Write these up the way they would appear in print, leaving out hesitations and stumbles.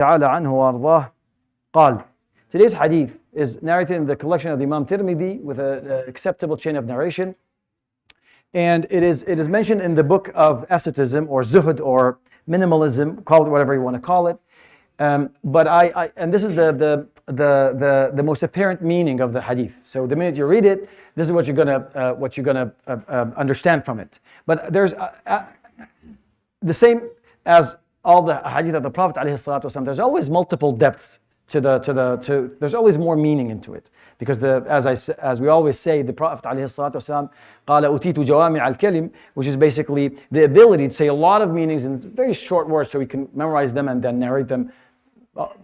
تعالى عنه وارضاه قال. Today's hadith is narrated in the collection of the Imam Tirmidhi with an acceptable chain of narration, and it is mentioned in the book of asceticism or zuhud or minimalism, call it whatever you want to call it. But and this is the most apparent meaning of the hadith. So the minute you read it, this is what you're gonna understand from it. But there's the same as all the hadith of the Prophet ﷺ, there's always multiple depths there's always more meaning into it, because as we always say, the Prophet ﷺ قال أوتيت جوامع الكلم, which is basically the ability to say a lot of meanings in very short words, so we can memorize them and then narrate them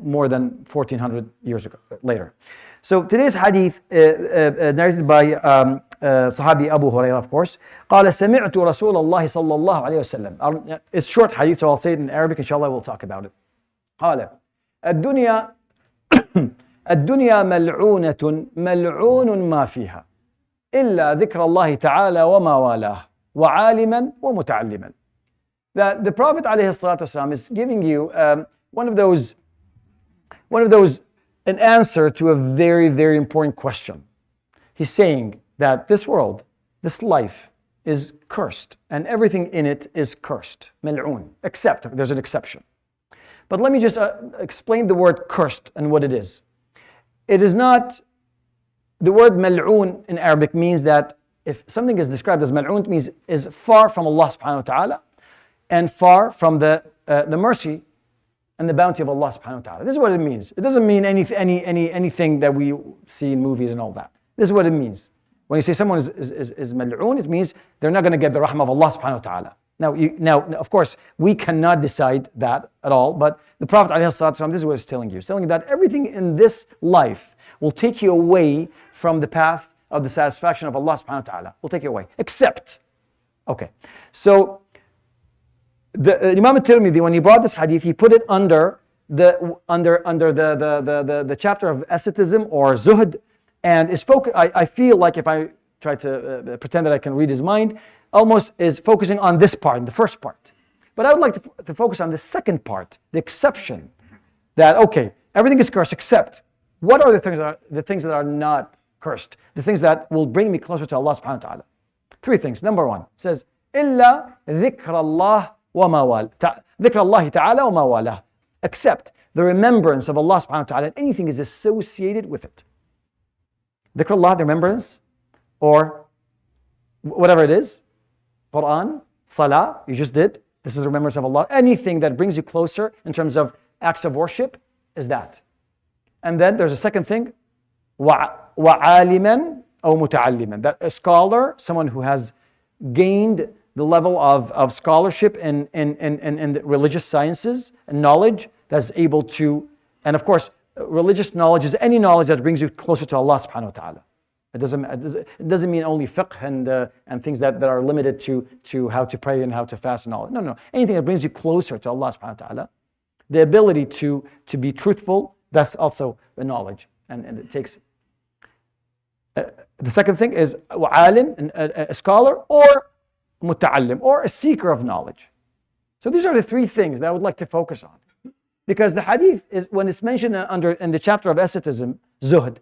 more than 1400 years later. So today's hadith narrated by Sahabi Abu Hurairah, of course. قال سمعت رسول الله صلى الله عليه وسلم. It's short hadith, so I'll say it in Arabic. Inshallah, we'll talk about it. قال الدنيا الدنيا ملعونة ملعون ما فيها إلا ذكر الله تعالى وما والاه وعالما ومتعلما. That the Prophet ﷺ is giving you an answer to a very, very important question. He's saying that this world, this life, is cursed, and everything in it is cursed. ملعون, except there's an exception. But let me just explain the word cursed and what it is. It is not, the word mal'oon in Arabic means that if something is described as mal'oon, it means is far from Allah subhanahu wa ta'ala and far from the mercy and the bounty of Allah subhanahu wa ta'ala. This is what it means. It doesn't mean anything that we see in movies and all that. This is what it means. When you say someone is mal'oon, it means they're not going to get the rahmah of Allah subhanahu wa ta'ala. Now, of course, we cannot decide that at all, but the Prophet ﷺ, this is what he's telling you. He's telling you that everything in this life will take you away from the path of the satisfaction of Allah subhanahu wa ta'ala. Will take you away, except, okay. So, the Imam al-Tirmidhi, when he brought this hadith, he put it under the chapter of asceticism or zuhd, and I feel like if I try to pretend that I can read his mind, almost is focusing on this part, the first part. But I would like to focus on the second part, the exception. That, okay, everything is cursed except, what are the things that are not cursed? The things that will bring me closer to Allah subhanahu wa ta'ala. Three things. Number one, it says, إِلَّا ذِكْرَ اللَّهِ وَمَا وَالَهُ ذِكْرَ اللَّهِ تَعَالَى وَمَا وَالَهُ, except the remembrance of Allah subhanahu wa ta'ala and anything is associated with it. Dhikr Allah, the remembrance, or whatever it is, Quran, Salah, you just did. This is the remembrance of Allah. Anything that brings you closer in terms of acts of worship is that. And then there's a second thing, وَعَالِمًا أو مُتَعَلِّمًا. That a scholar, someone who has gained the level of scholarship in the religious sciences and knowledge, that's able to, and of course, religious knowledge is any knowledge that brings you closer to Allah subhanahu wa ta'ala. It doesn't mean only fiqh and things that are limited to how to pray and how to fast and all. No. Anything that brings you closer to Allah subhanahu wa ta'ala. The ability to be truthful, that's also the knowledge. And it takes... the second thing is alim, a scholar, or muta'allim, or a seeker of knowledge. So these are the three things that I would like to focus on. Because the hadith, is when it's mentioned in the chapter of asceticism, zuhd,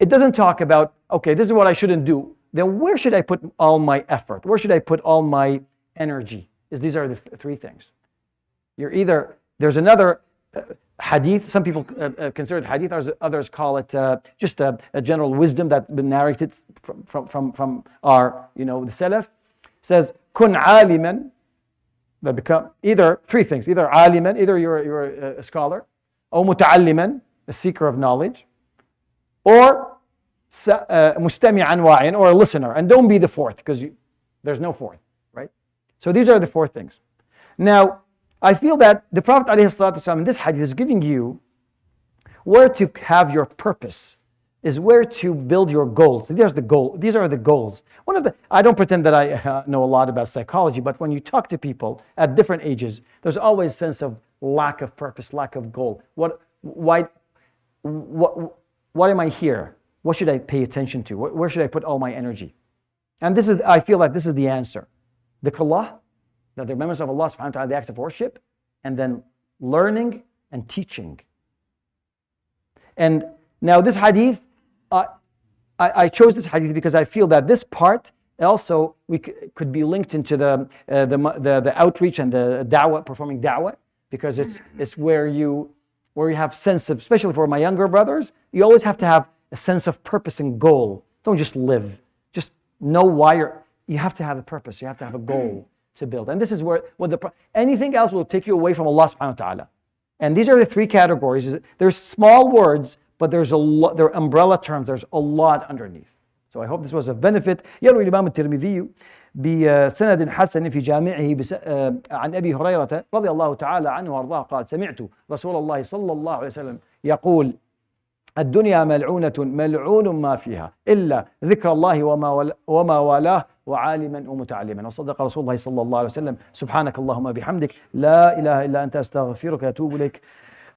it doesn't talk about, okay, this is what I shouldn't do. Then where should I put all my effort? Where should I put all my energy? These are the three things. There's another hadith, some people consider it hadith, others call it just a general wisdom that's been narrated from our, the Salaf. It says, kun aliman, that become either three things, either aliman, either you're a scholar, or muta'alliman, a seeker of knowledge, or mustami'an wa'ian, or a listener. And don't be the fourth, because there's no fourth, right? So these are the four things. Now, I feel that the Prophet ﷺ in this hadith is giving you where to have your purpose, is where to build your goals. These are the goals. I don't pretend that I know a lot about psychology, but when you talk to people at different ages, there's always a sense of lack of purpose, lack of goal. Why am I here? What should I pay attention to? Where should I put all my energy? And I feel like this is the answer. Dhikrullah, that the remembrance of Allah subhanahu wa ta'ala, the acts of worship, and then learning and teaching. And now this hadith, I chose this hadith because I feel that this part also could be linked into the outreach and the da'wah, performing da'wah, because it's where you have sense of, especially for my younger brothers, you always have to have a sense of purpose and goal. Don't just live. Just know why you have to have a purpose. You have to have a goal to build. And this is where anything else will take you away from Allah subhanahu wa ta'ala. And these are the three categories. There's small words, but they're umbrella terms. There's a lot underneath. So I hope this was of benefit. يروي الإمام الترمذي بسند حسن في جامعه عن أبي هريرة رضي الله تعالى عنه وأرضاه قال سمعت رسول الله صلى الله عليه وسلم يقول الدنيا ملعونة ملعون ما فيها إلا ذكر الله وما والاه وعالما ومتعلما. وصدق رسول الله صلى الله عليه وسلم. سبحانك اللهم بحمدك لا إله إلا أنت أستغفرك وأتوب إليك.